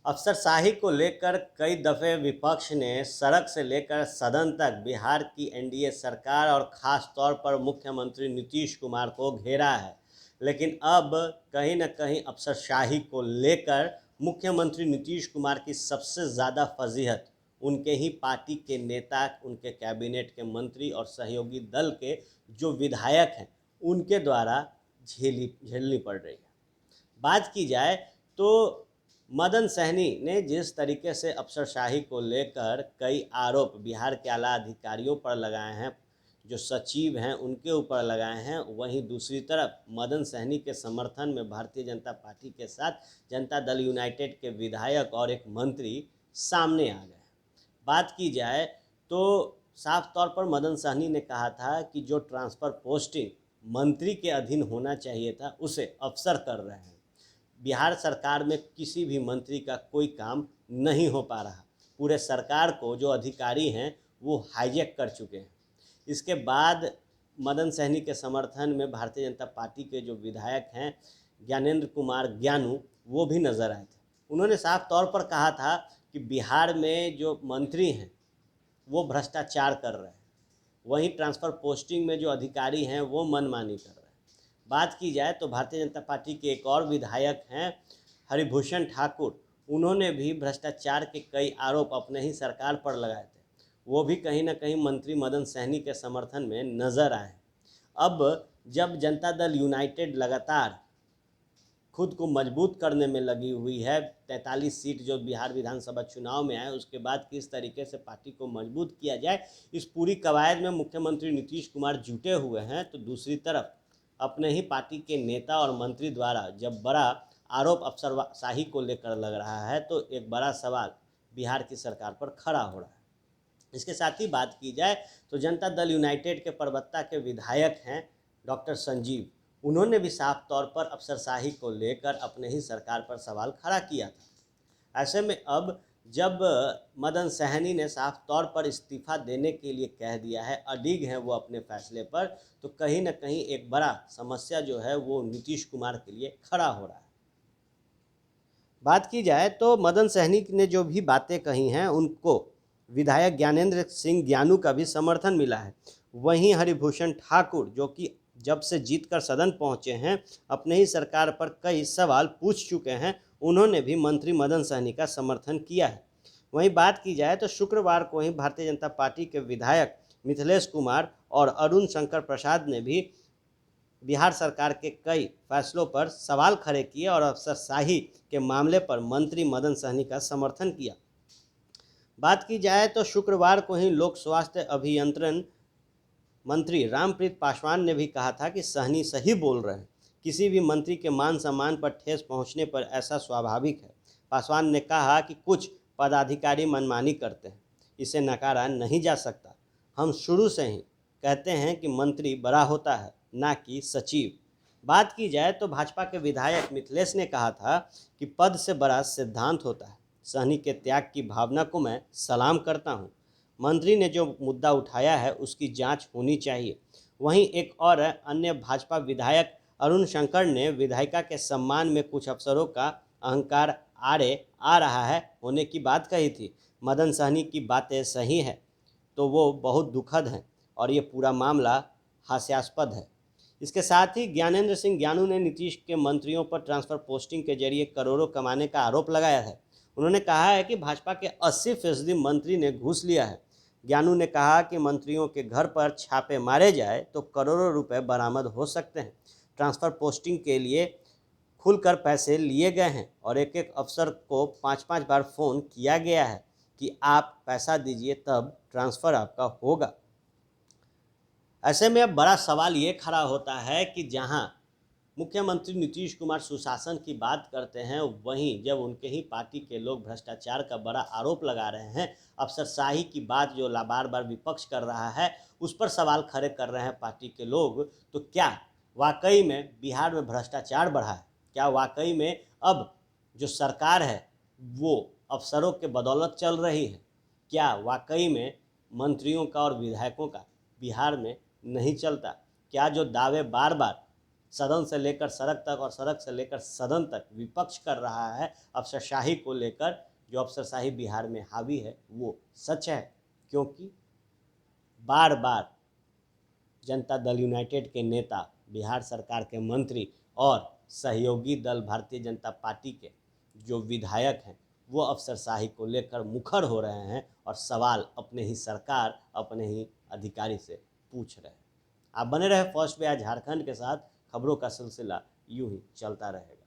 अफसरशाही को लेकर कई दफ़े विपक्ष ने सड़क से लेकर सदन तक बिहार की एनडीए सरकार और ख़ास तौर पर मुख्यमंत्री नीतीश कुमार को घेरा है। लेकिन अब कहीं न कहीं अफसरशाही को लेकर मुख्यमंत्री नीतीश कुमार की सबसे ज़्यादा फजीहत उनके ही पार्टी के नेता, उनके कैबिनेट के मंत्री और सहयोगी दल के जो विधायक हैं उनके द्वारा झेलनी पड़ रही है। बात की जाए तो मदन सहनी ने जिस तरीके से अफसरशाही को लेकर कई आरोप बिहार के आला अधिकारियों पर लगाए हैं, जो सचिव हैं उनके ऊपर लगाए हैं, वहीं दूसरी तरफ मदन सहनी के समर्थन में भारतीय जनता पार्टी के साथ जनता दल यूनाइटेड के विधायक और एक मंत्री सामने आ गए। बात की जाए तो साफ तौर पर मदन सहनी ने कहा था कि जो ट्रांसफ़र पोस्टिंग मंत्री के अधीन होना चाहिए था उसे अफसर कर रहे हैं। बिहार सरकार में किसी भी मंत्री का कोई काम नहीं हो पा रहा। पूरे सरकार को जो अधिकारी हैं वो हाईजैक कर चुके हैं। इसके बाद मदन सहनी के समर्थन में भारतीय जनता पार्टी के जो विधायक हैं ज्ञानेंद्र कुमार ज्ञानू, वो भी नज़र आए थे। उन्होंने साफ तौर पर कहा था कि बिहार में जो मंत्री हैं वो भ्रष्टाचार कर रहे हैं, वहीं ट्रांसफ़र पोस्टिंग में जो अधिकारी हैं वो मनमानी कर रहे हैं। बात की जाए तो भारतीय जनता पार्टी के एक और विधायक हैं हरिभूषण ठाकुर, उन्होंने भी भ्रष्टाचार के कई आरोप अपने ही सरकार पर लगाए थे। वो भी कहीं ना कहीं मंत्री मदन सहनी के समर्थन में नज़र आए। अब जब जनता दल यूनाइटेड लगातार खुद को मजबूत करने में लगी हुई है, 43 सीट जो बिहार विधानसभा चुनाव में आए उसके बाद किस तरीके से पार्टी को मजबूत किया जाए, इस पूरी कवायद में मुख्यमंत्री नीतीश कुमार जुटे हुए हैं। तो दूसरी तरफ अपने ही पार्टी के नेता और मंत्री द्वारा जब बड़ा आरोप अफसरशाही को लेकर लग रहा है तो एक बड़ा सवाल बिहार की सरकार पर खड़ा हो रहा है। इसके साथ ही बात की जाए तो जनता दल यूनाइटेड के परबत्ता के विधायक हैं डॉक्टर संजीव, उन्होंने भी साफ तौर पर अफसरशाही को लेकर अपने ही सरकार पर सवाल खड़ा किया था। ऐसे में अब जब मदन सहनी ने साफ तौर पर इस्तीफ़ा देने के लिए कह दिया है, अडिग हैं वो अपने फैसले पर, तो कहीं ना कहीं एक बड़ा समस्या जो है वो नीतीश कुमार के लिए खड़ा हो रहा है। बात की जाए तो मदन सहनी ने जो भी बातें कही हैं उनको विधायक ज्ञानेंद्र सिंह ज्ञानू का भी समर्थन मिला है। वहीं हरिभूषण ठाकुर जो कि जब से जीतकर सदन पहुंचे हैं अपने ही सरकार पर कई सवाल पूछ चुके हैं, उन्होंने भी मंत्री मदन सहनी का समर्थन किया है। वहीं बात की जाए तो शुक्रवार को ही भारतीय जनता पार्टी के विधायक मिथिलेश कुमार और अरुण शंकर प्रसाद ने भी बिहार सरकार के कई फैसलों पर सवाल खड़े किए और अफसरशाही के मामले पर मंत्री मदन सहनी का समर्थन किया। बात की जाए तो शुक्रवार को ही लोक स्वास्थ्य अभियंत्रण मंत्री रामप्रीत पासवान ने भी कहा था कि सहनी सही बोल रहे हैं, किसी भी मंत्री के मान सम्मान पर ठेस पहुंचने पर ऐसा स्वाभाविक है। पासवान ने कहा कि कुछ पदाधिकारी मनमानी करते हैं, इसे नकारा नहीं जा सकता। हम शुरू से ही कहते हैं कि मंत्री बड़ा होता है, ना कि सचिव। बात की जाए तो भाजपा के विधायक मिथिलेश ने कहा था कि पद से बड़ा सिद्धांत होता है। सहनी के त्याग की भावना को मैं सलाम करता हूँ। मंत्री ने जो मुद्दा उठाया है उसकी जांच होनी चाहिए। वहीं एक और अन्य भाजपा विधायक अरुण शंकर ने विधायिका के सम्मान में कुछ अफसरों का अहंकार आड़े आ रहा है होने की बात कही थी। मदन सहनी की बातें सही हैं तो वो बहुत दुखद हैं और ये पूरा मामला हास्यास्पद है। इसके साथ ही ज्ञानेंद्र सिंह ज्ञानू ने नीतीश के मंत्रियों पर ट्रांसफ़र पोस्टिंग के जरिए करोड़ों कमाने का आरोप लगाया है। उन्होंने कहा है कि भाजपा के 80% मंत्री ने घूस लिया है। ज्ञानू ने कहा कि मंत्रियों के घर पर छापे मारे जाए तो करोड़ों रुपए बरामद हो सकते हैं। ट्रांसफ़र पोस्टिंग के लिए खुलकर पैसे लिए गए हैं और एक एक अफसर को 5-5 बार फ़ोन किया गया है कि आप पैसा दीजिए तब ट्रांसफ़र आपका होगा। ऐसे में अब बड़ा सवाल ये खड़ा होता है कि जहां मुख्यमंत्री नीतीश कुमार सुशासन की बात करते हैं, वहीं जब उनके ही पार्टी के लोग भ्रष्टाचार का बड़ा आरोप लगा रहे हैं, अफसरशाही की बात जो बार बार विपक्ष कर रहा है उस पर सवाल खड़े कर रहे हैं पार्टी के लोग, तो क्या वाकई में बिहार में भ्रष्टाचार बढ़ा है? क्या वाकई में अब जो सरकार है वो अफसरों के बदौलत चल रही है? क्या वाकई में मंत्रियों का और विधायकों का बिहार में नहीं चलता? क्या जो दावे बार बार सदन से लेकर सड़क तक और सड़क से लेकर सदन तक विपक्ष कर रहा है अफसरशाही को लेकर, जो अफसरशाही बिहार में हावी है वो सच है। क्योंकि बार बार जनता दल यूनाइटेड के नेता, बिहार सरकार के मंत्री और सहयोगी दल भारतीय जनता पार्टी के जो विधायक हैं वो अफसरशाही को लेकर मुखर हो रहे हैं और सवाल अपने ही सरकार, अपने ही अधिकारी से पूछ रहे हैं। आप बने रहे फर्स्ट बिहार झारखंड के साथ, खबरों का सिलसिला यूं ही चलता रहेगा।